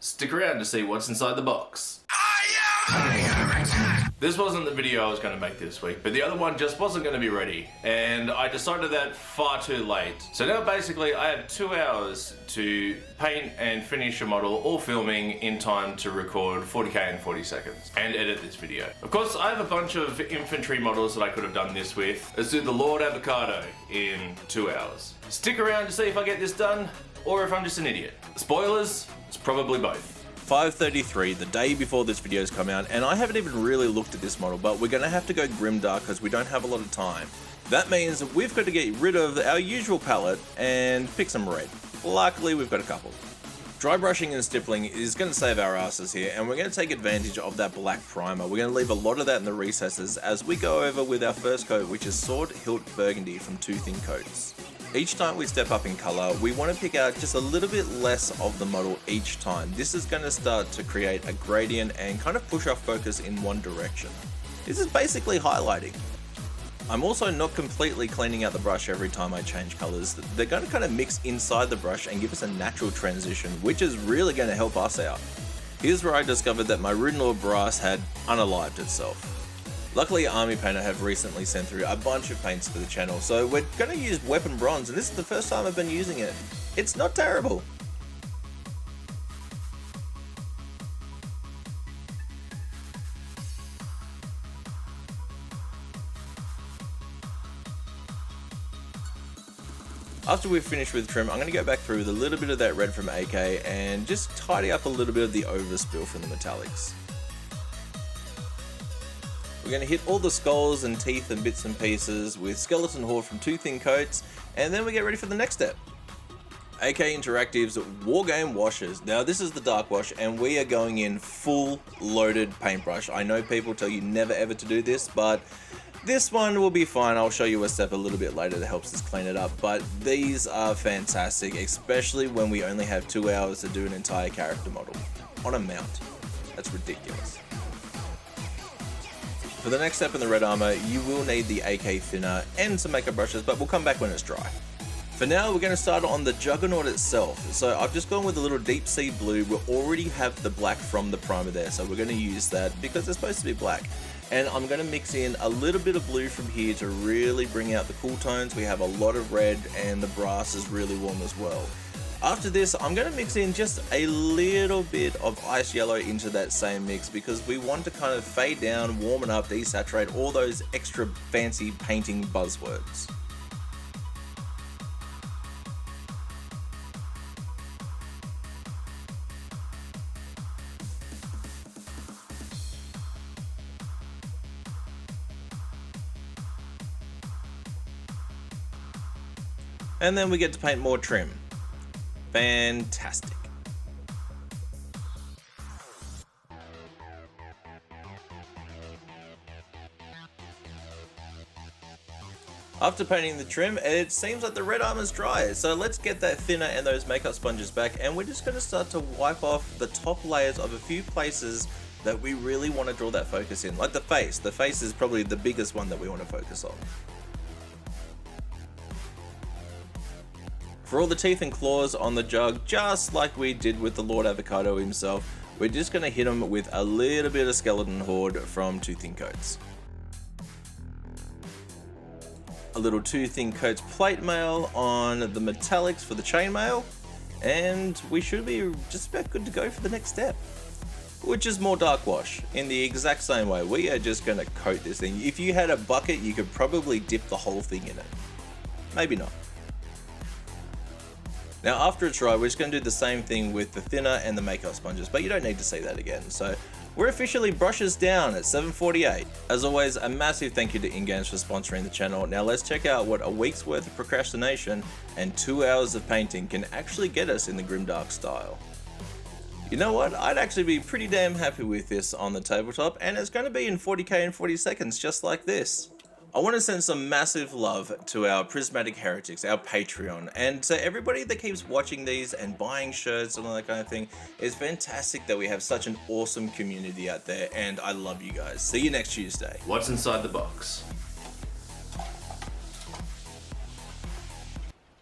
Stick around to see what's inside the box. This wasn't the video I was going to make this week, but the other one just wasn't going to be ready, and I decided that far too late. So now basically I have 2 hours to paint and finish a model, all filming in time to record 40k in 40 seconds, and edit this video. Of course, I have a bunch of infantry models that I could have done this with. Let's do the Lord Advocado in 2 hours. Stick around to see if I get this done, or if I'm just an idiot. Spoilers, it's probably both. 5:33, the day before this video's come out, and I haven't even really looked at this model, but we're gonna have to go Grimdark because we don't have a lot of time. That means we've got to get rid of our usual palette and pick some red. Luckily, we've got a couple. Dry brushing and stippling is going to save our asses here, and we're going to take advantage of that black primer. We're going to leave a lot of that in the recesses as we go over with our first coat, which is Sword Hilt Burgundy from 2 thin coats. Each time we step up in color, we want to pick out just a little bit less of the model each time. This is going to start to create a gradient and kind of push our focus in one direction. This is basically highlighting. I'm also not completely cleaning out the brush every time I change colors. They're going to kind of mix inside the brush and give us a natural transition, which is really going to help us out. Here's where I discovered that my Rune Lord brass had unalived itself. Luckily, Army Painter have recently sent through a bunch of paints for the channel, so we're going to use Weapon Bronze, and this is the first time I've been using it. It's not terrible. After we've finished with trim, I'm going to go back through with a little bit of that red from AK and just tidy up a little bit of the overspill from the metallics. We're going to hit all the skulls and teeth and bits and pieces with Skeleton Horde from 2 thin coats, and then we get ready for the next step. AK Interactive's Wargame Washes. Now this is the dark wash, and we are going in full loaded paintbrush. I know people tell you never ever to do this, but this one will be fine. I'll show you a step a little bit later that helps us clean it up, but these are fantastic, especially when we only have 2 hours to do an entire character model on a mount. That's ridiculous. For the next step in the red armor, you will need the AK thinner and some makeup brushes, but we'll come back when it's dry. For now, we're going to start on the Juggernaut itself. So I've just gone with a little deep sea blue. We already have the black from the primer there, so we're going to use that because it's supposed to be black. And I'm going to mix in a little bit of blue from here to really bring out the cool tones. We have a lot of red, and the brass is really warm as well. After this, I'm going to mix in just a little bit of ice yellow into that same mix because we want to kind of fade down, warm it up, desaturate all those extra fancy painting buzzwords. And then we get to paint more trim. Fantastic. After painting the trim, it seems like the red armor's dry, so let's get that thinner and those makeup sponges back, and we're just going to start to wipe off the top layers of a few places that we really want to draw that focus in, like the face. The face is probably the biggest one that we want to focus on. For all the teeth and claws on the jug, just like we did with the Lord Advocado himself, we're just going to hit him with a little bit of Skeleton Horde from 2 thin coats. A little 2 thin coats plate mail on the metallics for the chainmail, and we should be just about good to go for the next step, which is more dark wash in the exact same way. We are just going to coat this thing. If you had a bucket, you could probably dip the whole thing in it. Maybe not. Now after it's dry, we're just going to do the same thing with the thinner and the makeup sponges, but you don't need to see that again. So we're officially brushes down at 7:48. As always, a massive thank you to InGames for sponsoring the channel. Now let's check out what a week's worth of procrastination and 2 hours of painting can actually get us in the Grimdark style. You know what? I'd actually be pretty damn happy with this on the tabletop, and it's going to be in 40k in 40 seconds just like this. I want to send some massive love to our Prismatic Heretics, our Patreon, and to everybody that keeps watching these and buying shirts and all that kind of thing. It's fantastic that we have such an awesome community out there, and I love you guys. See you next Tuesday. What's inside the box?